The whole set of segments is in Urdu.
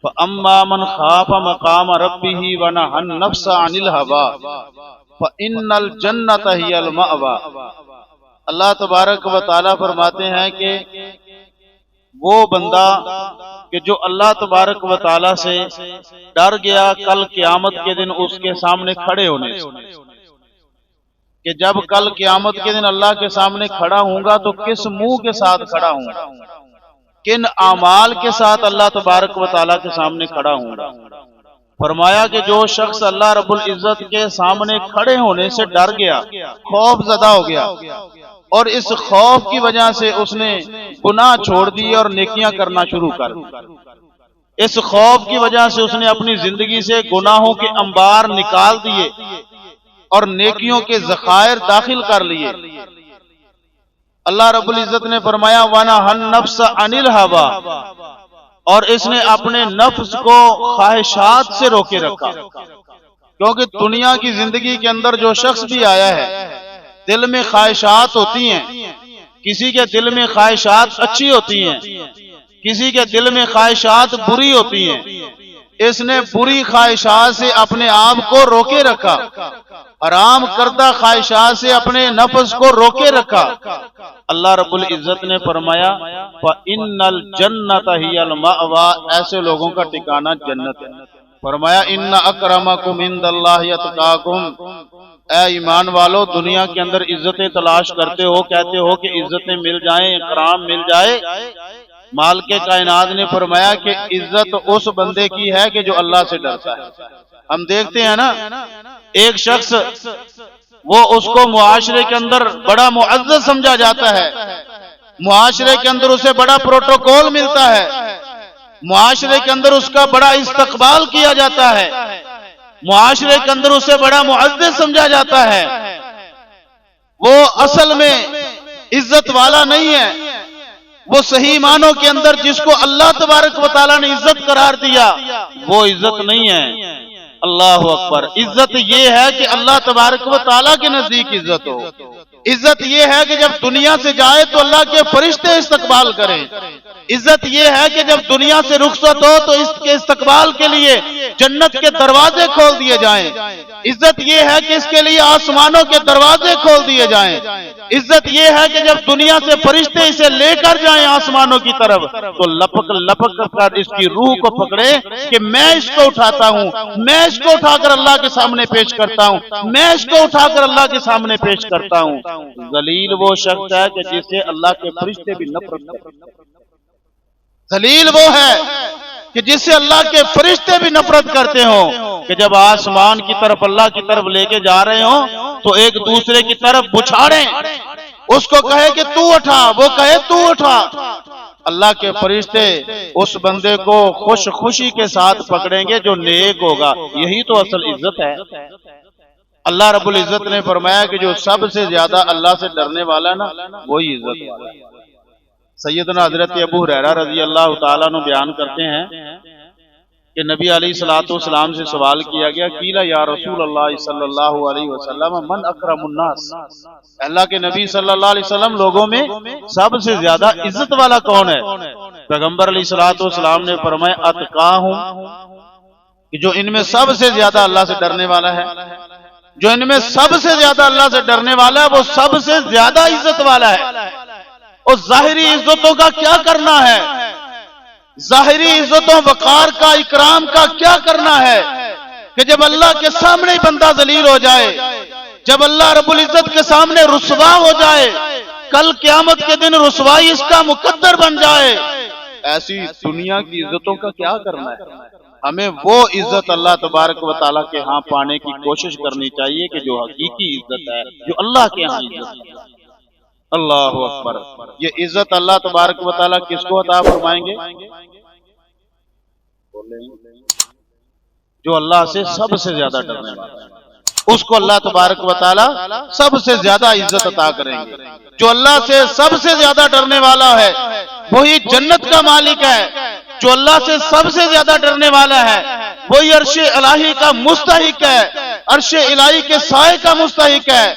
فَأَمَّا مَنْ خَافَ مَقَامَ رَبِّهِ وَنَهَى النَّفْسَ عَنِ الْهَوَىٰ فَإِنَّ الْجَنَّةَ هِيَ الْمَأْوَىٰ۔ اللہ تبارک و تعالیٰ فرماتے ہیں کہ وہ بندہ کہ جو اللہ تبارک و تعالیٰ سے ڈر گیا کل قیامت کے دن اس کے سامنے کھڑے ہونے سے، کہ جب کل قیامت کے دن اللہ کے سامنے کھڑا ہوں گا تو کس منہ کے ساتھ کھڑا ہوں گا، کن اعمال کے ساتھ اللہ تبارک و تعالیٰ کے سامنے کھڑا ہوں گا۔ فرمایا کہ جو شخص اللہ رب العزت کے سامنے کھڑے ہونے سے ڈر گیا، خوف زدہ ہو گیا، اور اس خوف کی وجہ سے اس نے گناہ چھوڑ دیے اور نیکیاں کرنا شروع کر دی، اس خوف کی وجہ سے اس نے اپنی زندگی سے گناہوں کے انبار نکال دیے اور نیکیوں کے ذخائر داخل کر لیے۔ اللہ رب العزت نے فرمایا وَنَهَى النَّفْسَ عَنِ الْهَوَىٰ، اور اس نے اپنے نفس کو خواہشات سے روکے رکھا، کیونکہ دنیا کی زندگی کے اندر جو شخص بھی آیا ہے دل میں خواہشات ہوتی ہیں، کسی کے دل میں خواہشات اچھی ہوتی ہیں، کسی کے دل میں خواہشات بری ہوتی ہیں۔ اس نے بری خواہشات سے اپنے آپ کو روکے رکھا، حرام کردہ خواہشات سے اپنے نفس کو روکے رکھا۔ اللہ رب العزت نے فرمایا فَإِنَّ الْجَنَّةَ هِيَ الْمَأْوَىٰ، ایسے لوگوں کا ٹھکانہ جنت ہے۔ فرمایا اِنَّ أَكْرَمَكُمْ عِندَ اللَّهِ أَتْقَاكُمْ، اے ایمان والو دنیا کے اندر عزتیں تلاش کرتے ہو، کہتے ہو کہ عزتیں مل جائیں، اکرام مل جائے۔ مالک کائنات نے فرمایا کہ عزت اس بندے کی ہے کہ جو اللہ سے ڈرتا ہے۔ ہم دیکھتے ہیں نا ایک شخص وہ اس کو معاشرے کے اندر بڑا معزز سمجھا جاتا ہے، معاشرے کے اندر اسے بڑا پروٹوکول ملتا ہے، معاشرے کے اندر اس کا بڑا استقبال کیا جاتا ہے، معاشرے کے اندر اسے بڑا معزز سمجھا جاتا ہے۔ وہ اصل میں عزت والا نہیں ہے، وہ صحیح معنوں کے اندر جس کو اللہ تبارک و تعالیٰ نے عزت قرار دیا وہ عزت نہیں ہے۔ اللہ اکبر۔ عزت یہ ہے کہ اللہ تبارک و تعالیٰ کے نزدیک عزت ہو۔ عزت یہ ہے کہ جب دنیا سے جائے تو اللہ کے فرشتے استقبال کریں۔ عزت یہ ہے کہ جب دنیا سے رخصت ہو تو اس کے استقبال کے لیے جنت کے دروازے کھول دیے جائیں۔ عزت یہ ہے کہ اس کے لیے آسمانوں کے دروازے کھول دیے جائیں۔ عزت یہ ہے کہ جب دنیا سے فرشتے اسے لے کر جائیں آسمانوں کی طرف تو لپک لپک کر اس کی روح کو پکڑے کہ میں اس کو اٹھاتا ہوں، میں اس کو اٹھا کر اللہ کے سامنے پیش کرتا ہوں، میں اس کو اٹھا کر اللہ کے سامنے پیش کرتا ہوں۔ ذلیل وہ شخص ہے کہ جسے اللہ کے فرشتے بھی نفرت کرتے ہیں۔ ذلیل وہ ہے کہ جس سے اللہ کے فرشتے بھی نفرت کرتے ہوں، کہ جب آسمان کی طرف اللہ کی طرف لے کے جا رہے ہوں تو ایک دوسرے کی طرف بچھاڑیں، اس کو کہے کہ تو اٹھا، وہ کہے تو اٹھا۔ اللہ کے فرشتے اس بندے کو خوش خوشی کے ساتھ پکڑیں گے جو نیک ہوگا۔ یہی تو اصل عزت ہے۔ اللہ رب العزت نے فرمایا کہ جو سب سے زیادہ اللہ سے ڈرنے والا نا وہی عزت والا ہے۔ سیدنا حضرت ابو ہریرہ رضی اللہ تعالیٰ عنہ بیان کرتے ہیں کہ نبی علیہ الصلوۃ والسلام سے سوال کیا گیا قیل یا رسول اللہ صلی اللہ علیہ وسلم من اکرم الناس، اللہ کے نبی صلی اللہ علیہ وسلم لوگوں میں سب سے زیادہ عزت والا کون ہے؟ پیغمبر علیہ الصلوۃ والسلام نے فرمایا اتقاہم، کہ جو ان میں سب سے زیادہ اللہ سے ڈرنے والا ہے، جو ان میں سب سے زیادہ اللہ سے ڈرنے والا ہے وہ سب سے زیادہ عزت والا ہے۔ اور ظاہری عزتوں کا کیا کرنا ہے؟ ظاہری عزتوں وقار کا اکرام کا کیا کرنا ہے کہ جب اللہ کے سامنے بندہ ذلیل ہو جائے، جب اللہ رب العزت کے سامنے رسوا ہو جائے، کل قیامت کے دن رسوائی اس کا مقدر بن جائے، ایسی دنیا کی عزتوں کا کیا کرنا ہے؟ ہمیں وہ عزت اللہ تبارک و تعالیٰ کے ہاں پانے کی کوشش کرنی چاہیے کہ جو حقیقی عزت ہے، جو اللہ کے ہاں عزت ہے۔ اللہ اکبر۔ یہ عزت اللہ تبارک و تعالیٰ کس کو عطا فرمائیں گے؟ جو اللہ سے سب سے زیادہ ڈرنے والا ہے، اس کو اللہ تبارک و تعالیٰ سب سے زیادہ عزت عطا کریں گے۔ جو اللہ سے سب سے زیادہ ڈرنے والا ہے وہی جنت کا مالک ہے۔ جو اللہ سے سب سے زیادہ ڈرنے والا ہے وہی عرش الہی کا مستحق ہے، عرش الہی کے سائے کا مستحق ہے۔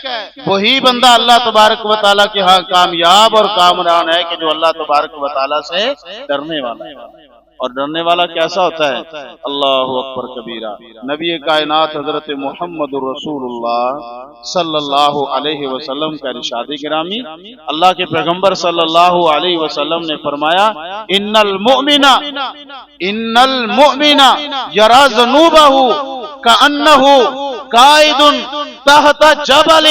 وہی بندہ اللہ تبارک و تعالیٰ کے ہاں کامیاب اور کامران ہے کہ جو اللہ تبارک و تعالیٰ سے ڈرنے والا ہے۔ اور ڈرنے والا کیسا ہوتا ہے؟ اللہ اکبر کبیرہ۔ نبی کائنات حضرت محمد رسول اللہ صلی اللہ علیہ وسلم کا ارشاد گرامی، اللہ کے پیغمبر صلی اللہ علیہ وسلم نے فرمایا ان المؤمن یرا ذنوبہ کأنہ قائد تحت جبل۔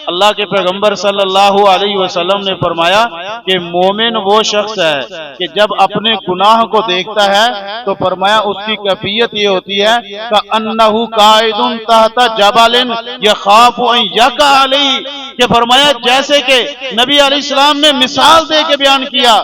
اللہ کے پیغمبر صلی اللہ علیہ وسلم نے فرمایا کہ مومن وہ شخص ہے کہ جب اپنے گناہ کو دیکھتا ہے تو فرمایا اس کی کیفیت یہ ہوتی ہے کأنہ قائد تحت جبل یخاف ان یقع علیہ، کہ فرمایا جیسے کہ نبی علیہ السلام نے مثال دے کے بیان کیا،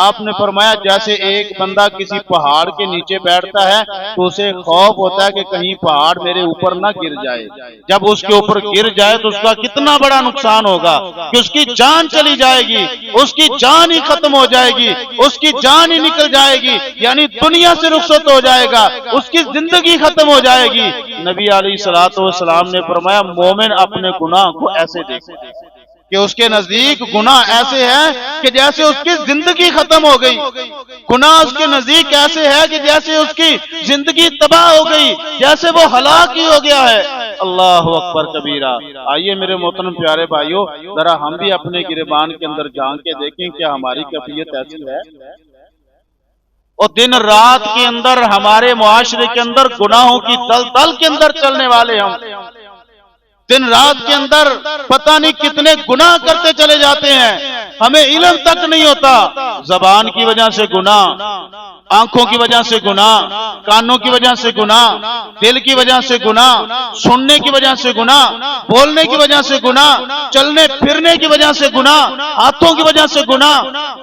آپ نے فرمایا جیسے ایک بندہ کسی پہاڑ کے نیچے بیٹھتا ہے تو اسے خوف ہوتا ہے کہ کہیں پہاڑ میرے اوپر نہ گر جائے، جب اس کے اوپر گر جائے تو اس کا کتنا بڑا نقصان ہوگا کہ اس کی جان چلی جائے گی، اس کی جان ہی ختم ہو جائے گی، اس کی جان ہی نکل جائے گی، یعنی دنیا سے رخصت ہو جائے گا، اس کی زندگی ختم ہو جائے گی۔ نبی علیہ السلام نے فرمایا مومن اپنے گناہ کو ایسے دیکھے کہ اس کے نزدیک گناہ ایسے ہے کہ جیسے اس کی زندگی ختم ہو گئی، گناہ اس کے نزدیک ایسے ہے کہ جیسے اس کی زندگی تباہ ہو گئی، جیسے وہ ہلاک ہی ہو گیا ہے۔ اللہ اکبر کبیرہ۔ آئیے میرے محترم پیارے بھائیوں، ذرا ہم بھی اپنے گریبان کے اندر جان کے دیکھیں کیا ہماری کیفیت ایسی ہے؟ اور دن رات کے اندر ہمارے معاشرے کے اندر گناہوں کی دلدل کے اندر چلنے والے ہم، دن رات کے اندر پتہ نہیں کتنے گناہ کرتے چلے جاتے ہیں، ہمیں علم تک نہیں ہوتا۔ زبان کی وجہ سے گناہ، آنکھوں کی وجہ سے گناہ، کانوں کی وجہ سے گناہ، دل کی وجہ سے گناہ، سننے کی وجہ سے گناہ، بولنے کی وجہ سے گناہ، چلنے پھرنے کی وجہ سے گناہ، ہاتھوں کی وجہ سے گناہ،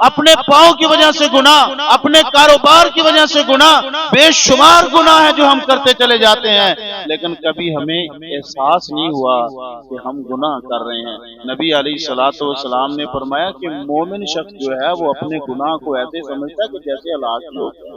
اپنے پاؤں کی وجہ سے گناہ، اپنے کاروبار کی وجہ سے گناہ، بے شمار گناہ ہیں جو ہم کرتے چلے جاتے ہیں، لیکن کبھی ہمیں احساس نہیں ہوا کہ ہم گناہ کر رہے ہیں۔ نبی علیہ السلام نے فرمایا کہ مومن شخص جو ہے وہ اپنے گناہ کو ایسے سمجھتا ہے کہ جیسے ہلاک ہو گیا۔